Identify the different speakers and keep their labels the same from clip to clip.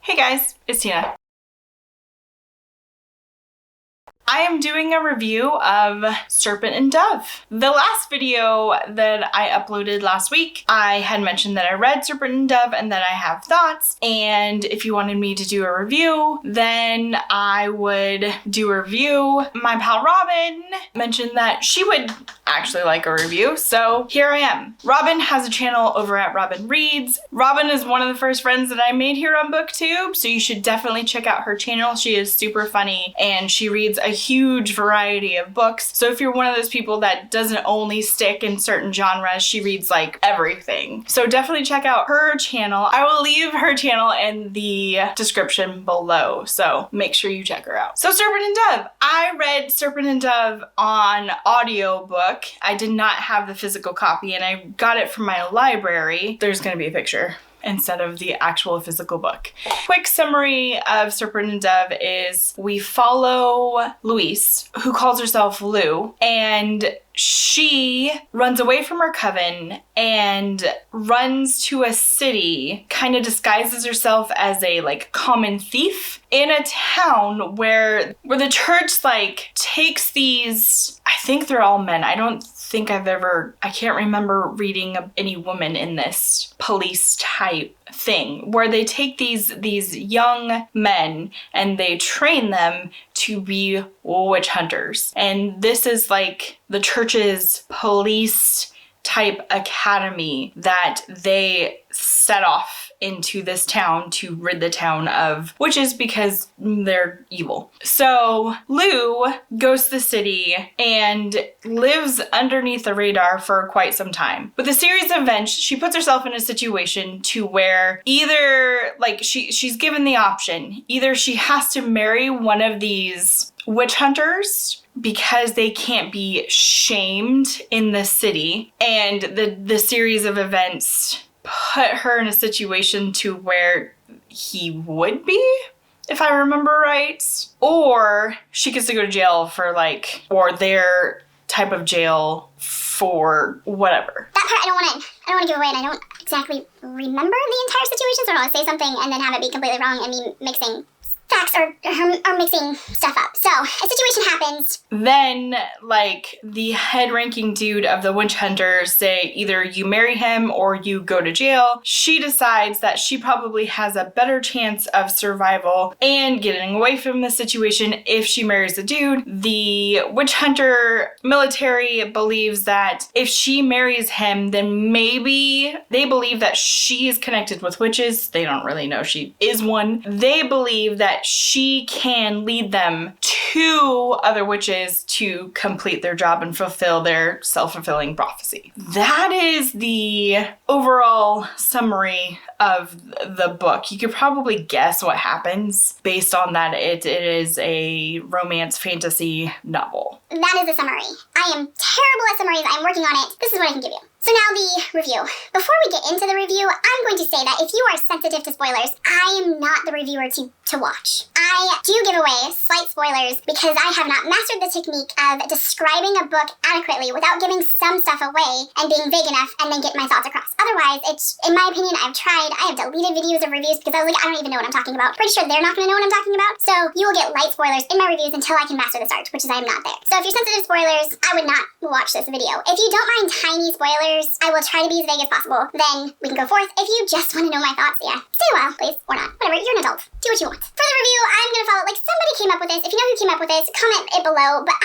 Speaker 1: Hey guys, it's Tina. I am doing a review of Serpent and Dove. The last video that I uploaded last week, I had mentioned that I read Serpent and Dove and that I have thoughts, and if you wanted me to do a review, then I would do a review. My pal Robin mentioned that she would actually like a review, so here I am. Robin has a channel over at Robin Reads. Robin is one of the first friends that I made here on BookTube, so you should definitely check out her channel. She is super funny and she reads a huge variety of books. So if you're one of those people that doesn't only stick in certain genres, she reads like everything. So definitely check out her channel. I will leave her channel in the description below, so make sure you check her out. So Serpent and Dove. I read Serpent and Dove on audiobook. I did not have the physical copy and I got it from my library. There's gonna be a picture instead of the actual physical book. Quick summary of Serpent and Dove is we follow Louise, who calls herself Lou, and she runs away from her coven and runs to a city, kind of disguises herself as a common thief in a town where the church takes these, I think they're all men. I can't remember reading any woman in this police type thing where they take these young men and they train them to be witch hunters. And this is like the church's police type academy that they set off into this town to rid the town of witches because they're evil. So Lou goes to the city and lives underneath the radar for quite some time. With a series of events, she puts herself in a situation to where either she's given the option, either she has to marry one of these witch hunters because they can't be shamed in the city, and the series of events put her in a situation to where he would be, if I remember right, or she gets to go to jail for or their type of jail for whatever.
Speaker 2: That part I don't want to give away, and I don't exactly remember the entire situation, so I don't want to say something and then have it be completely wrong and me mixing facts or mixing stuff up. So a situation happens.
Speaker 1: Then the head ranking dude of the witch hunters say either you marry him or you go to jail. She decides that she probably has a better chance of survival and getting away from the situation if she marries the dude. The witch hunter military believes that if she marries him, then maybe they believe that she is connected with witches. They don't really know she is one. They believe that she can lead them to other witches to complete their job and fulfill their self-fulfilling prophecy. That is the overall summary of the book. You could probably guess what happens based on that. It is a romance fantasy novel.
Speaker 2: That is a summary. I am terrible at summaries. I'm working on it. This is what I can give you. So now the review. Before we get into the review, I'm going to say that if you are sensitive to spoilers, I am not the reviewer to watch. I do give away slight spoilers because I have not mastered the technique of describing a book adequately without giving some stuff away and being vague enough and then get my thoughts across. Otherwise, in my opinion, I've tried. I have deleted videos of reviews because I was like, I don't even know what I'm talking about. Pretty sure they're not going to know what I'm talking about. So you will get light spoilers in my reviews until I can master this art, which is I am not there. So if you're sensitive to spoilers, I would not watch this video. If you don't mind tiny spoilers, I will try to be as vague as possible. Then we can go forth. If you just want to know my thoughts, yeah, stay a while, please, or not. Whatever, you're an adult. Do what you want. For the review, I'm gonna follow, somebody came up with this. If you know who came up with this, comment it below. But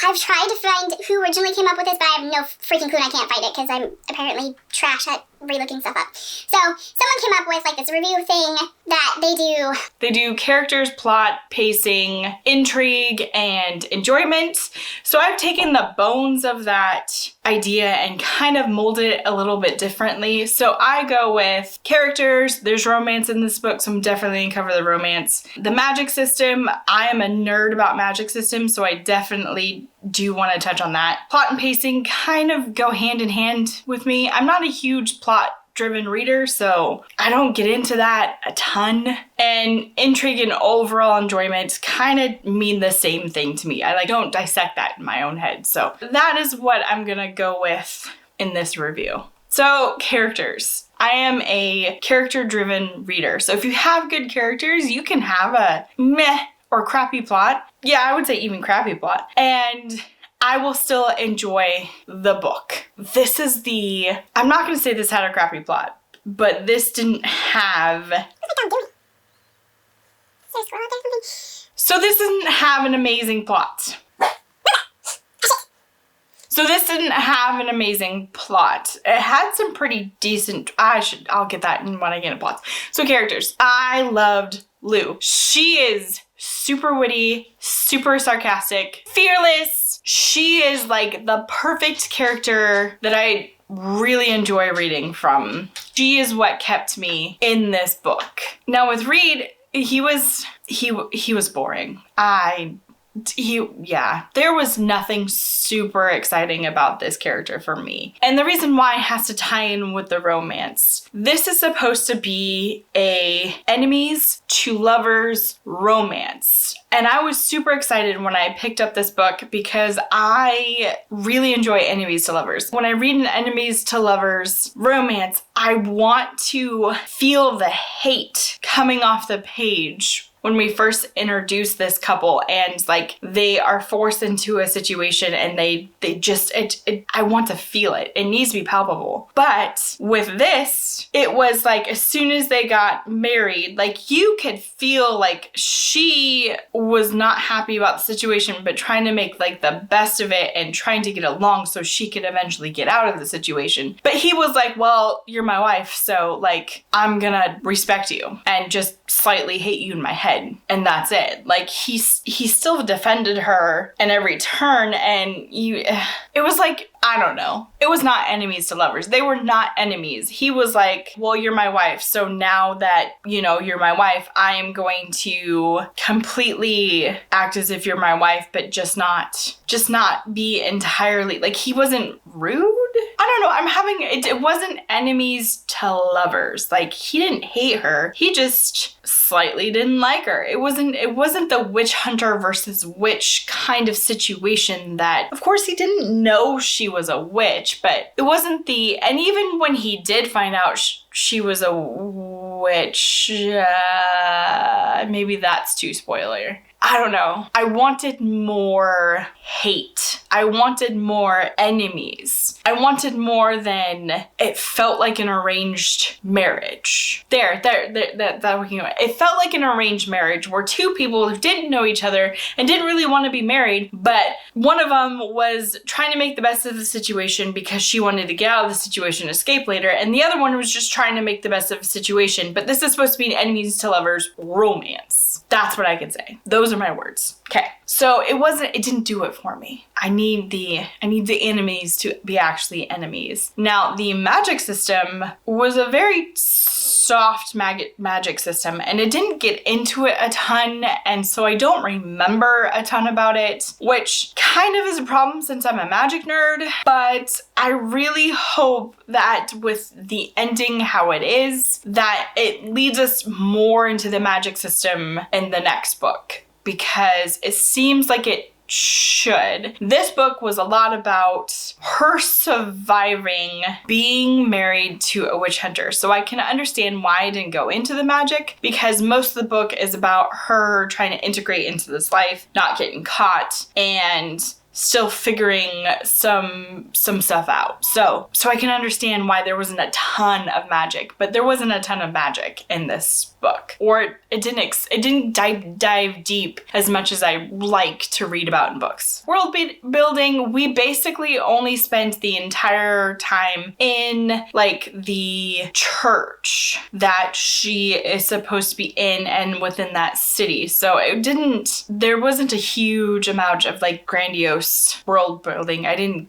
Speaker 2: I've tried to find who originally came up with this, but I have no freaking clue and I can't find it because I'm apparently trash at re-looking stuff up. So someone came up with this review thing that they do.
Speaker 1: They do characters, plot, pacing, intrigue, and enjoyment. So I've taken the bones of that idea and kind of molded it a little bit differently. So I go with characters. There's romance in this book, so I'm definitely gonna cover the romance. The magic system, I am a nerd about magic systems, so I definitely do want to touch on that. Plot and pacing kind of go hand in hand with me. I'm not a huge plot-driven reader, so I don't get into that a ton. And intrigue and overall enjoyment kind of mean the same thing to me. I don't dissect that in my own head. So that is what I'm gonna go with in this review. So characters. I am a character-driven reader. So if you have good characters, you can have a meh or crappy plot. Yeah, I would say even crappy plot. And I will still enjoy the book. I'm not going to say this had a crappy plot, but this didn't have... So this didn't have an amazing plot. It had some pretty decent, I'll get that when I get into plots. So characters. I loved Lou. She is super witty, super sarcastic, fearless. She is like the perfect character that I really enjoy reading from. She is what kept me in this book. Now with Reed, he was boring. There was nothing super exciting about this character for me. And the reason why it has to tie in with the romance. This is supposed to be a enemies to lovers romance. And I was super excited when I picked up this book because I really enjoy enemies to lovers. When I read an enemies to lovers romance, I want to feel the hate coming off the page when we first introduce this couple and like they are forced into a situation and they just, I want to feel it. It needs to be palpable. But with this, it was like as soon as they got married, like you could feel like she was not happy about the situation, but trying to make like the best of it and trying to get along so she could eventually get out of the situation. But he was like, well, you're my wife, so like I'm gonna respect you and just slightly hate you in my head. And that's it. Like he still defended her in every turn, and it was like, I don't know. It was not enemies to lovers. They were not enemies. He was like, well, you're my wife. So now that, you're my wife, I am going to completely act as if you're my wife, but just not be entirely, like he wasn't rude. I don't know. It wasn't enemies to lovers. Like he didn't hate her. He just slightly didn't like her. It wasn't the witch hunter versus witch kind of situation that, of course, he didn't know she was a witch, but it wasn't and even when he did find out she was a witch, maybe that's too spoiler. I don't know. I wanted more hate. I wanted more enemies. I wanted more than it felt like an arranged marriage. It felt like an arranged marriage where two people who didn't know each other and didn't really want to be married, but one of them was trying to make the best of the situation because she wanted to get out of the situation, escape later, and the other one was just trying to make the best of the situation. But this is supposed to be an enemies to lovers romance. That's what I could say. Those are my words. Okay. So it didn't do it for me. I need the enemies to be actually enemies. Now, the magic system was a very soft magic system, and it didn't get into it a ton, and so I don't remember a ton about it, which kind of is a problem since I'm a magic nerd, but I really hope that with the ending how it is, that it leads us more into the magic system in the next book, because it seems like it should. This book was a lot about her surviving being married to a witch hunter. So I can understand why I didn't go into the magic, because most of the book is about her trying to integrate into this life, not getting caught, and still figuring some stuff out. So I can understand why there wasn't a ton of magic, but there wasn't a ton of magic in this book, or it didn't dive deep as much as I like to read about in books. World building, we basically only spent the entire time in like the church that she is supposed to be in and within that city. So there wasn't a huge amount of like grandiose world building.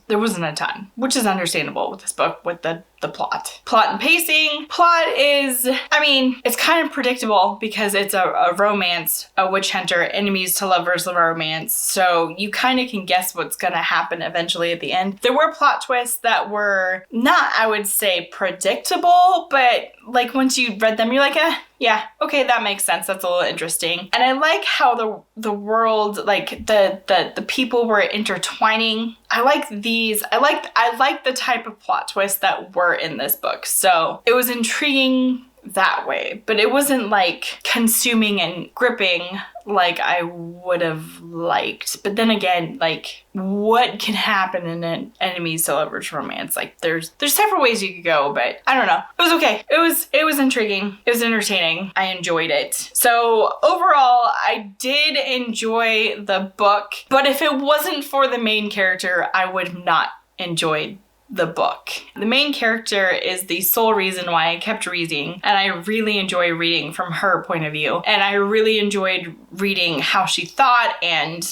Speaker 1: There wasn't a ton, which is understandable with this book with the plot. Plot and pacing. Plot is, it's kind of predictable because it's a romance, a witch hunter, enemies to lovers romance. So you kind of can guess what's going to happen eventually at the end. There were plot twists that were not, I would say, predictable, but like once you read them, you're like, yeah, okay, that makes sense. That's a little interesting. And I like how the world, like the people were intertwining I like these. I like the type of plot twists that were in this book. So it was intriguing that way, but it wasn't like consuming and gripping like I would have liked. But then again, like, what can happen in an enemies to lovers romance? Like, there's several ways you could go, but I don't know. It was okay. It was intriguing. It was entertaining. I enjoyed it. So overall, I did enjoy the book, but if it wasn't for the main character, I would have not enjoyed the book. The main character is the sole reason why I kept reading, and I really enjoy reading from her point of view, and I really enjoyed reading how she thought and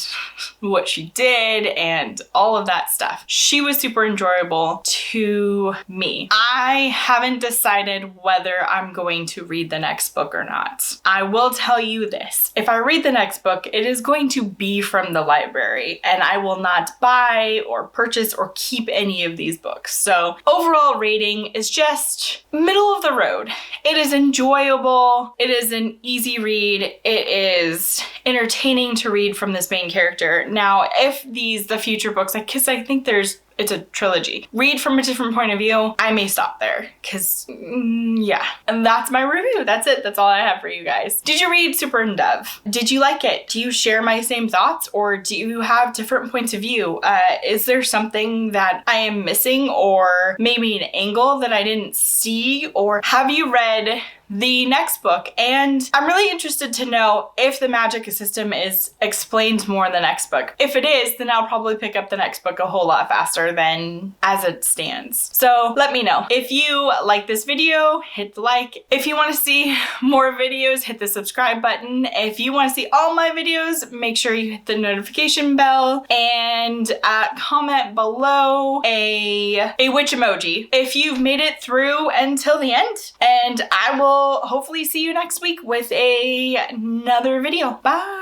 Speaker 1: what she did and all of that stuff. She was super enjoyable to me. I haven't decided whether I'm going to read the next book or not. I will tell you this. If I read the next book, it is going to be from the library, and I will not buy or purchase or keep any of these books. So overall rating is just middle of the road. It is enjoyable. It is an easy read. It is entertaining to read from this main character. Now, if the future books, because I think it's a trilogy, read from a different point of view, I may stop there because, yeah. And that's my review. That's it. That's all I have for you guys. Did you read Serpent and Dove? Did you like it? Do you share my same thoughts, or do you have different points of view? Is there something that I am missing, or maybe an angle that I didn't see? Or have you read the next book? And I'm really interested to know if the magic system is explained more in the next book. If it is, then I'll probably pick up the next book a whole lot faster than as it stands. So let me know. If you like this video, hit the like. If you want to see more videos, hit the subscribe button. If you want to see all my videos, make sure you hit the notification bell and comment below a witch emoji if you've made it through until the end. And I will hopefully see you next week with another video. Bye!